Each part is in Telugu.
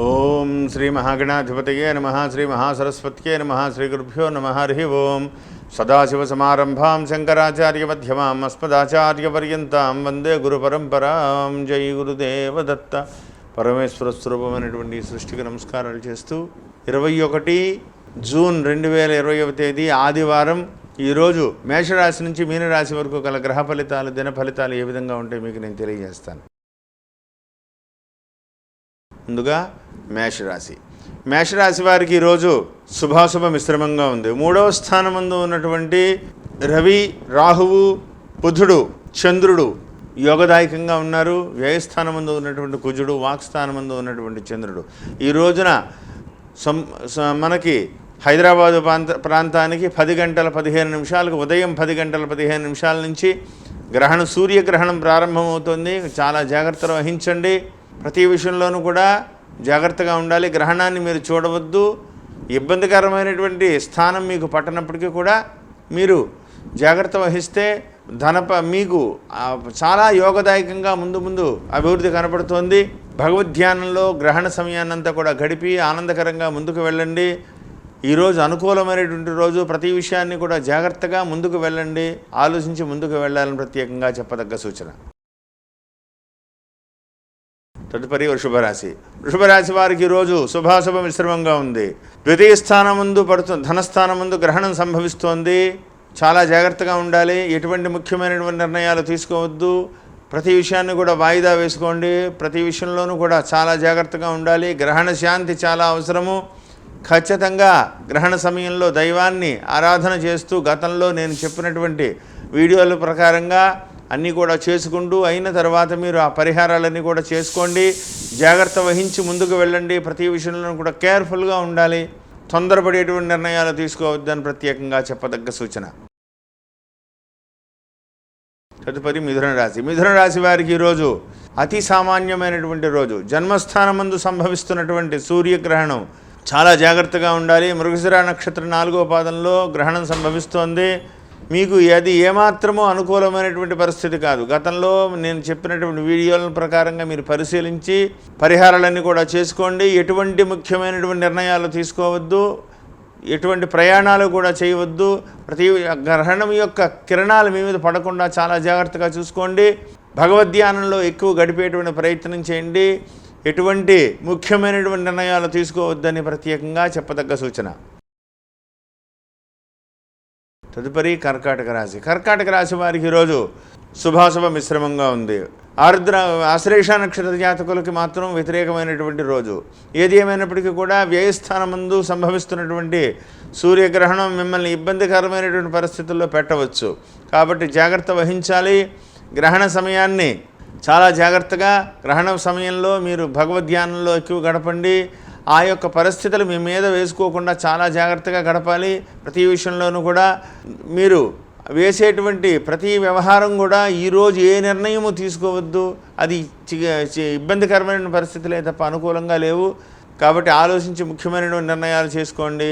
ఓం శ్రీ మహాగణాధిపతయే నమః శ్రీ మహాసరస్వత్యే నమః శ్రీ గురుభ్యో నమః హరి ఓం సదాశివసమారంభాం శంకరాచార్యమధ్యమాం అస్మదాచార్యపర్యంతాం వందే గురుపరంపరాం. జై గురుదేవదత్త. పరమేశ్వర స్వరూపమైనటువంటి సృష్టికి నమస్కారాలు చేస్తూ 21 జూన్ 2020వ తేదీ ఆదివారం ఈరోజు మేషరాశి నుంచి మీనరాశి వరకు గల గ్రహ ఫలితాలు, దిన ఫలితాలు ఏ విధంగా ఉంటాయి మీకు నేను తెలియజేస్తాను. ముందుగా మేషరాశి వారికి ఈరోజు శుభాశుభ మిశ్రమంగా ఉంది. 3వ స్థానమందు ఉన్నటువంటి రవి, రాహువు, బుధుడు, చంద్రుడు యోగదాయకంగా ఉన్నారు. వ్యయస్థానమందు ఉన్నటువంటి కుజుడు, వాక్స్థానమందు ఉన్నటువంటి చంద్రుడు ఈ రోజున మనకి హైదరాబాదు ప్రాంతానికి 10 గంటల 15 నిమిషాలకు ఉదయం 10 గంటల 15 నిమిషాల నుంచి సూర్యగ్రహణం ప్రారంభమవుతుంది. చాలా జాగ్రత్తలు వహించండి. ప్రతి విషయంలోనూ కూడా జాగ్రత్తగా ఉండాలి. గ్రహణాన్ని మీరు చూడవద్దు. ఇబ్బందికరమైనటువంటి స్థానం మీకు పట్టనప్పటికీ కూడా మీరు జాగ్రత్త వహిస్తే మీకు చాలా యోగదాయకంగా ముందు అభివృద్ధి కనపడుతోంది. భగవద్ధ్యానంలో గ్రహణ సమయాన్నంతా కూడా గడిపి ఆనందకరంగా ముందుకు వెళ్ళండి. ఈరోజు అనుకూలమైనటువంటి రోజు. ప్రతి విషయాన్ని కూడా జాగ్రత్తగా ముందుకు వెళ్ళండి. ఆలోచించి ముందుకు వెళ్ళాలని ప్రత్యేకంగా చెప్పదగ్గ సూచన. తదుపరి వృషభరాశి వారికి ఈరోజు శుభాశుభ మిశ్రమంగా ఉంది. ద్వితీయ స్థానమందు ధనస్థానమందు గ్రహణం సంభవిస్తోంది. చాలా జాగ్రత్తగా ఉండాలి. ఎటువంటి ముఖ్యమైనటువంటి నిర్ణయాలు తీసుకోవద్దు. ప్రతి విషయాన్ని కూడా వాయిదా వేసుకోండి. ప్రతి విషయంలోనూ కూడా చాలా జాగ్రత్తగా ఉండాలి. గ్రహణ శాంతి చాలా అవసరము. ఖచ్చితంగా గ్రహణ సమయంలో దైవాన్ని ఆరాధన చేస్తూ గతంలో నేను చెప్పినటువంటి వీడియోల ప్రకారంగా అన్నీ కూడా చేసుకుంటూ అయిన తర్వాత మీరు ఆ పరిహారాలన్నీ కూడా చేసుకోండి. జాగ్రత్త వహించి ముందుకు వెళ్ళండి. ప్రతి విషయంలో కూడా కేర్ఫుల్గా ఉండాలి. తొందరపడేటువంటి నిర్ణయాలు తీసుకోవద్దని ప్రత్యేకంగా చెప్పదగ్గ సూచన. తదుపరి మిథున రాశి వారికి ఈరోజు అతి సామాన్యమైనటువంటి రోజు. జన్మస్థానమందు సంభవిస్తున్నటువంటి సూర్యగ్రహణం చాలా జాగ్రత్తగా ఉండాలి. మృగశిర నక్షత్రం 4వ పాదంలో గ్రహణం సంభవిస్తోంది. మీకు అది ఏమాత్రమో అనుకూలమైనటువంటి పరిస్థితి కాదు. గతంలో నేను చెప్పినటువంటి వీడియోల ప్రకారంగా మీరు పరిశీలించి పరిహారాలన్నీ కూడా చేసుకోండి. ఎటువంటి ముఖ్యమైనటువంటి నిర్ణయాలు తీసుకోవద్దు. ఎటువంటి ప్రయాణాలు కూడా చేయవద్దు. ప్రతి గ్రహణం యొక్క కిరణాలు మీ మీద పడకుండా చాలా జాగ్రత్తగా చూసుకోండి. భగవద్ధ్యానంలో ఎక్కువ గడిపేటువంటి ప్రయత్నం చేయండి. ఎటువంటి ముఖ్యమైనటువంటి నిర్ణయాలు తీసుకోవద్దని ప్రత్యేకంగా చెప్పదగ్గ సూచన. తదుపరి కర్కాటక రాశి వారికి ఈరోజు శుభాశుభ మిశ్రమంగా ఉంది. ఆశ్లేష నక్షత్ర జాతకులకి మాత్రం వ్యతిరేకమైనటువంటి రోజు. ఏది ఏమైనప్పటికీ కూడా వ్యయస్థానమందు సంభవిస్తున్నటువంటి సూర్యగ్రహణం మిమ్మల్ని ఇబ్బందికరమైనటువంటి పరిస్థితుల్లో పెట్టవచ్చు. కాబట్టి జాగ్రత్త వహించాలి. గ్రహణ సమయాన్ని చాలా జాగ్రత్తగా గ్రహణ సమయంలో మీరు భగవద్ధ్యానంలో ఎక్కువ గడపండి. ఆ యొక్క పరిస్థితులు మీ మీద వేసుకోకుండా చాలా జాగ్రత్తగా గడపాలి. ప్రతి విషయంలోనూ కూడా మీరు వేసేటువంటి ప్రతి వ్యవహారం కూడా ఈరోజు ఏ నిర్ణయము తీసుకోవద్దు. అది ఇబ్బందికరమైన పరిస్థితులే తప్ప అనుకూలంగా లేవు. కాబట్టి ఆలోచించి ముఖ్యమైనటువంటి నిర్ణయాలు చేసుకోండి.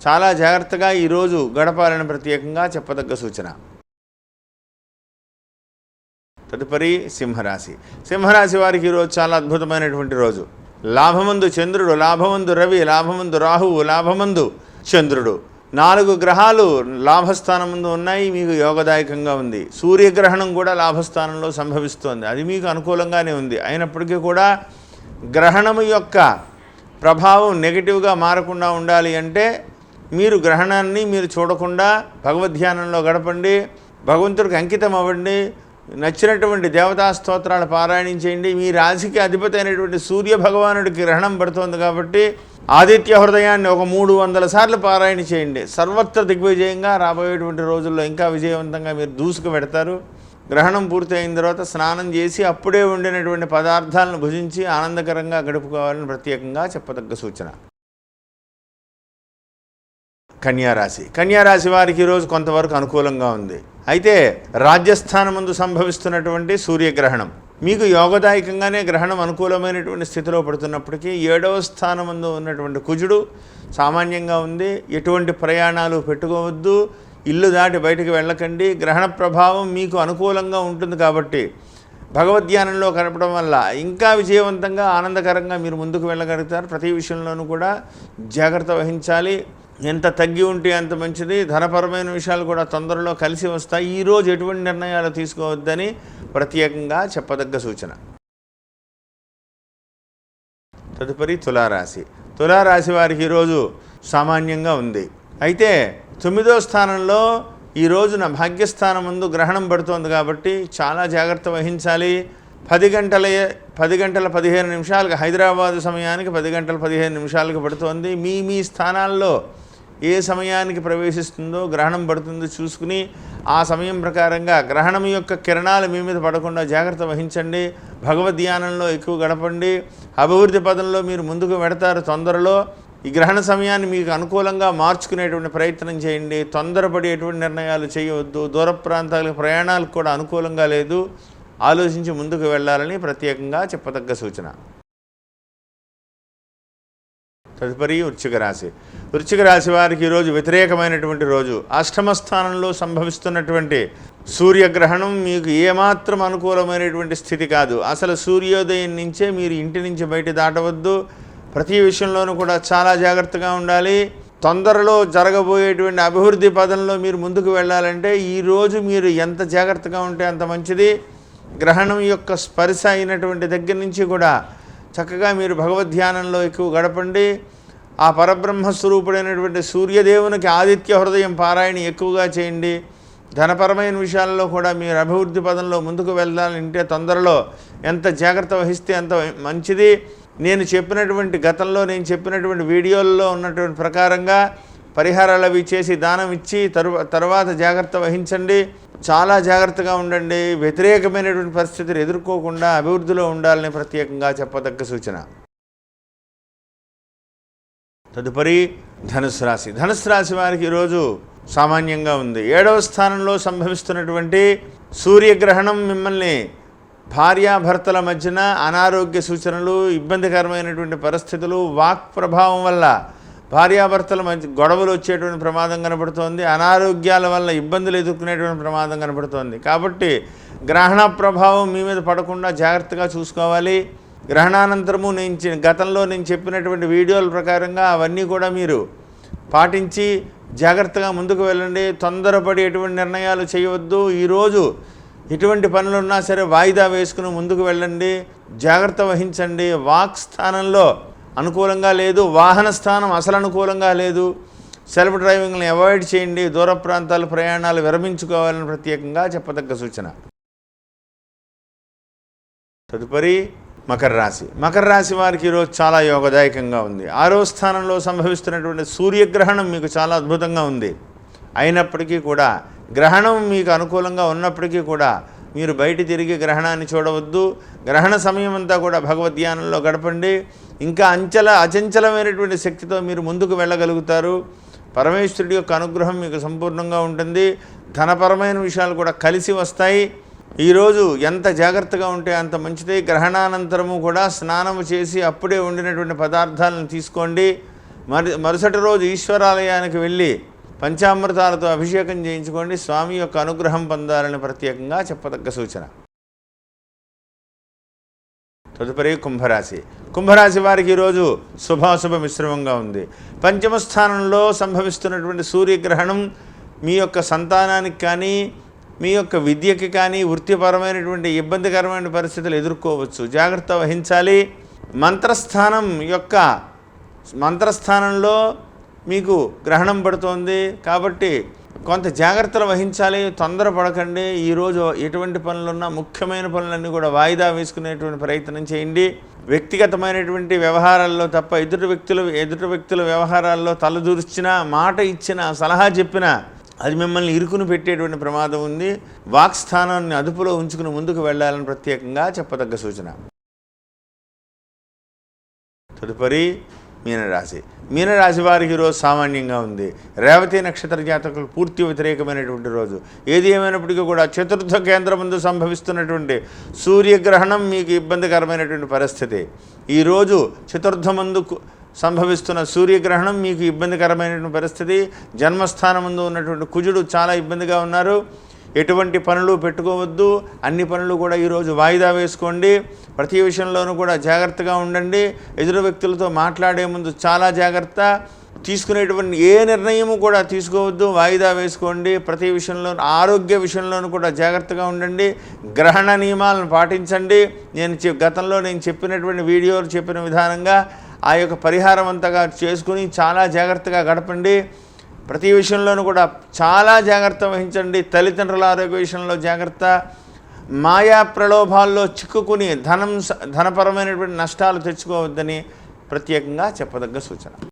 చాలా జాగ్రత్తగా ఈరోజు గడపాలని ప్రత్యేకంగా చెప్పదగ్గ సూచన. తదుపరి సింహరాశి వారికి ఈరోజు చాలా అద్భుతమైనటువంటి రోజు. లాభమందు చంద్రుడు, లాభమందు రవి, లాభమందు రాహువు, లాభమందు చంద్రుడు 4 గ్రహాలు లాభస్థానమందు ఉన్నాయి. మీకు యోగదాయకంగా ఉంది. సూర్యగ్రహణం కూడా లాభస్థానంలో సంభవిస్తోంది. అది మీకు అనుకూలంగానే ఉంది. అయినప్పటికీ కూడా గ్రహణము యొక్క ప్రభావం నెగిటివ్గా మారకుండా ఉండాలి అంటే మీరు గ్రహణాన్ని మీరు చూడకుండా భగవద్ధ్యానంలో గడపండి. భగవంతుడికి అంకితం అవ్వండి. నచ్చినటువంటి దేవతా స్తోత్రాలు పారాయణం చేయండి. మీ రాశికి అధిపతి అయినటువంటి సూర్య భగవానుడికి గ్రహణం పడుతోంది కాబట్టి ఆదిత్య హృదయాన్ని ఒక 300 సార్లు పారాయణ చేయండి. సర్వత్ర దిగ్విజయంగా రాబోయేటువంటి రోజుల్లో ఇంకా విజయవంతంగా మీరు దూసుకు పెడతారు. గ్రహణం పూర్తి అయిన తర్వాత స్నానం చేసి అప్పుడే వండినటువంటి పదార్థాలను భుజించి ఆనందకరంగా గడుపుకోవాలని ప్రత్యేకంగా చెప్పదగ్గ సూచన. కన్యారాశి వారికి ఈరోజు కొంతవరకు అనుకూలంగా ఉంది. అయితే రాజ్యస్థానమందు సంభవిస్తున్నటువంటి సూర్యగ్రహణం మీకు యోగదాయకంగానే గ్రహణం అనుకూలమైనటువంటి స్థితిలో పడుతున్నప్పటికీ 7వ స్థానమందు ఉన్నటువంటి కుజుడు సామాన్యంగా ఉంది. ఎటువంటి ప్రయాణాలు పెట్టుకోవద్దు. ఇల్లు దాటి బయటకు వెళ్ళకండి. గ్రహణ ప్రభావం మీకు అనుకూలంగా ఉంటుంది కాబట్టి భగవద్ధ్యానంలో గడపడం వల్ల ఇంకా విజయవంతంగా ఆనందకరంగా మీరు ముందుకు వెళ్ళగలుగుతారు. ప్రతి విషయంలోనూ కూడా జాగ్రత్త వహించాలి. ఎంత తగ్గి ఉంటే అంత మంచిది. ధనపరమైన విషయాలు కూడా తొందరలో కలిసి వస్తాయి. ఈరోజు ఎటువంటి నిర్ణయాలు తీసుకోవద్దని ప్రత్యేకంగా చెప్పదగ్గ సూచన. తదుపరి తులారాశి. తులారాశి వారికి ఈరోజు సామాన్యంగా ఉంది. అయితే 9వ స్థానంలో ఈ రోజున భాగ్యస్థానం ముందు గ్రహణం పడుతోంది కాబట్టి చాలా జాగ్రత్త వహించాలి. 10 గంటల 15 నిమిషాలకు హైదరాబాదు సమయానికి 10 గంటల 15 నిమిషాలకు పడుతోంది. మీ స్థానాల్లో ఏ సమయానికి ప్రవేశిస్తుందో గ్రహణం పడుతుందో చూసుకుని ఆ సమయం ప్రకారంగా గ్రహణం యొక్క కిరణాలు మీ మీద పడకుండా జాగ్రత్త వహించండి. భగవద్ధ్యానంలో ఎక్కువ గడపండి. అభివృద్ధి పదంలో మీరు ముందుకు వెడతారు. తొందరలో ఈ గ్రహణ సమయాన్ని మీకు అనుకూలంగా మార్చుకునేటువంటి ప్రయత్నం చేయండి. తొందరపడి ఎటువంటి నిర్ణయాలు చేయవద్దు. దూర ప్రాంతాలకు ప్రయాణాలకు కూడా అనుకూలంగా లేదు. ఆలోచించి ముందుకు వెళ్ళాలని ప్రత్యేకంగా చెప్పదగ్గ సూచన. తదుపరి వృశ్చిక రాశి. వృశ్చిక రాశి వారికి ఈరోజు వ్యతిరేకమైనటువంటి రోజు. అష్టమ స్థానంలో సంభవిస్తున్నటువంటి సూర్యగ్రహణం మీకు ఏమాత్రం అనుకూలమైనటువంటి స్థితి కాదు. అసలు సూర్యోదయం నుంచే మీరు ఇంటి నుంచి బయట దాటవద్దు. ప్రతి విషయంలోనూ కూడా చాలా జాగ్రత్తగా ఉండాలి. తొందరలో జరగబోయేటువంటి అభివృద్ధి పదంలో మీరు ముందుకు వెళ్ళాలంటే ఈరోజు మీరు ఎంత జాగ్రత్తగా ఉంటే అంత మంచిది. గ్రహణం యొక్క స్పర్శ అయినటువంటి దగ్గర నుంచి కూడా చక్కగా మీరు భగవద్ధ్యానంలో ఎక్కువ గడపండి. ఆ పరబ్రహ్మ స్వరూపుడైనటువంటి సూర్యదేవునికి ఆదిత్య హృదయం పారాయణ ఎక్కువగా చేయండి. ధనపరమైన విషయాల్లో కూడా మీరు అభివృద్ధి పదంలో ముందుకు వెళ్ళాలంటే తొందరలో ఎంత జాగ్రత్త వహిస్తే అంత మంచిది. గతంలో నేను చెప్పినటువంటి వీడియోల్లో ఉన్నటువంటి ప్రకారంగా పరిహారాలు అవి చేసి దానం ఇచ్చి తర్వాత జాగ్రత్త వహించండి. చాలా జాగ్రత్తగా ఉండండి. వ్యతిరేకమైనటువంటి పరిస్థితులు ఎదుర్కోకుండా అభివృద్ధిలో ఉండాలని ప్రత్యేకంగా చెప్పదగ్గ సూచన. తదుపరి ధనుసు రాశి. ధనుసు రాశి వారికి ఈరోజు సామాన్యంగా ఉంది. 7వ స్థానంలో సంభవిస్తున్నటువంటి సూర్యగ్రహణం మిమ్మల్ని భార్యాభర్తల మధ్యన అనారోగ్య సూచనలు, ఇబ్బందికరమైనటువంటి పరిస్థితులు, వాక్ ప్రభావం వల్ల భార్యాభర్తల మధ్య గొడవలు వచ్చేటువంటి ప్రమాదం కనబడుతోంది. అనారోగ్యాల వల్ల ఇబ్బందులు ఎదుర్కొనేటువంటి ప్రమాదం కనబడుతోంది. కాబట్టి గ్రహణ ప్రభావం మీ మీద పడకుండా జాగ్రత్తగా చూసుకోవాలి. గ్రహణానంతరము గతంలో నేను చెప్పినటువంటి వీడియోల ప్రకారంగా అవన్నీ కూడా మీరు పాటించి జాగ్రత్తగా ముందుకు వెళ్ళండి. తొందరపడి ఎటువంటి నిర్ణయాలు చేయవద్దు. ఈరోజు ఎటువంటి పనులున్నా సరే వాయిదా వేసుకుని ముందుకు వెళ్ళండి. జాగ్రత్త వహించండి. వాక్ స్థానంలో అనుకూలంగా లేదు. వాహన స్థానం అసలు అనుకూలంగా లేదు. సెల్ఫ్ డ్రైవింగ్ని అవాయిడ్ చేయండి. దూర ప్రాంతాల ప్రయాణాలు విరమించుకోవాలని ప్రత్యేకంగా చెప్పదగ్గ సూచన. తదుపరి మకర రాశి. మకర రాశి వారికి ఈరోజు చాలా యోగదాయకంగా ఉంది. 6వ స్థానంలో సంభవిస్తున్నటువంటి సూర్యగ్రహణం మీకు చాలా అద్భుతంగా ఉంది. అయినప్పటికీ కూడా గ్రహణం మీకు అనుకూలంగా ఉన్నప్పటికీ కూడా మీరు బయట తిరిగి గ్రహణాన్ని చూడవద్దు. గ్రహణ సమయం అంతా కూడా భగవద్ధ్యానంలో గడపండి. ఇంకా అచంచలమైనటువంటి శక్తితో మీరు ముందుకు వెళ్ళగలుగుతారు. పరమేశ్వరుడి యొక్క అనుగ్రహం మీకు సంపూర్ణంగా ఉంటుంది. ధనపరమైన విషయాలు కూడా కలిసి వస్తాయి. ఈరోజు ఎంత జాగ్రత్తగా ఉంటే అంత మంచిది. గ్రహణానంతరము కూడా స్నానము చేసి అప్పుడే వండినటువంటి పదార్థాలను తీసుకోండి. మరుసటి రోజు ఈశ్వరాలయానికి వెళ్ళి పంచామృతాలతో అభిషేకం చేయించుకోండి. స్వామి యొక్క అనుగ్రహం పొందాలని ప్రత్యేకంగా చెప్పదగ్గ సూచన. తదుపరి కుంభరాశి. కుంభరాశి వారికి ఈరోజు శుభాశుభ మిశ్రమంగా ఉంది. 5వ స్థానంలో సంభవిస్తున్నటువంటి సూర్యగ్రహణం మీ యొక్క సంతానానికి కానీ మీ యొక్క విద్యకి కానీ వృత్తిపరమైనటువంటి ఇబ్బందికరమైన పరిస్థితులు ఎదుర్కోవచ్చు. జాగ్రత్త వహించాలి. మంత్రస్థానంలో మీకు గ్రహణం పడుతోంది కాబట్టి కొంత జాగ్రత్తలు వహించాలి. తొందరపడకండి. ఈరోజు ఎటువంటి పనులున్నా ముఖ్యమైన పనులన్నీ కూడా వాయిదా వేసుకునేటువంటి ప్రయత్నం చేయండి. వ్యక్తిగతమైనటువంటి వ్యవహారాల్లో తప్ప ఎదుటి వ్యక్తుల వ్యవహారాల్లో తలదూర్చినా, మాట ఇచ్చినా, సలహా చెప్పినా అది మిమ్మల్ని ఇరుకుని పెట్టేటువంటి ప్రమాదం ఉంది. వాక్ స్థానాన్ని అదుపులో ఉంచుకుని ముందుకు వెళ్ళాలని ప్రత్యేకంగా చెప్పదగ్గ సూచన. తదుపరి మీనరాశి. మీనరాశి వారికి ఈరోజు సామాన్యంగా ఉంది. రేవతి నక్షత్ర జాతకులు పూర్తి వ్యతిరేకమైనటువంటి రోజు. ఏది ఏమైనప్పటికీ కూడా చతుర్థ కేంద్రం ముందు సంభవిస్తున్నటువంటి సూర్యగ్రహణం మీకు ఇబ్బందికరమైనటువంటి పరిస్థితి. ఈరోజు చతుర్థమందు సంభవిస్తున్న సూర్యగ్రహణం మీకు ఇబ్బందికరమైనటువంటి పరిస్థితి. జన్మస్థానం ముందు ఉన్నటువంటి కుజుడు చాలా ఇబ్బందిగా ఉన్నారు. ఎటువంటి పనులు పెట్టుకోవద్దు. అన్ని పనులు కూడా ఈరోజు వాయిదా వేసుకోండి. ప్రతి విషయంలోనూ కూడా జాగ్రత్తగా ఉండండి. ఎదురు వ్యక్తులతో మాట్లాడే ముందు చాలా జాగ్రత్త. తీసుకునేటువంటి ఏ నిర్ణయము కూడా తీసుకోవద్దు, వాయిదా వేసుకోండి. ప్రతి విషయంలో ఆరోగ్య విషయంలోనూ కూడా జాగ్రత్తగా ఉండండి. గ్రహణ నియమాలను పాటించండి. గతంలో నేను చెప్పినటువంటి వీడియోలు చెప్పిన విధానంగా ఆ యొక్క పరిహారం అంతగా చేసుకుని చాలా జాగ్రత్తగా గడపండి. ప్రతి విషయంలోనూ కూడా చాలా జాగ్రత్త వహించండి. తల్లిదండ్రుల ఆరోగ్య విషయంలో జాగ్రత్త. మాయా ప్రలోభాల్లో చిక్కుకుని ధనపరమైనటువంటి నష్టాలు తెచ్చుకోవద్దని ప్రత్యేకంగా చెప్పదగ్గ సూచన.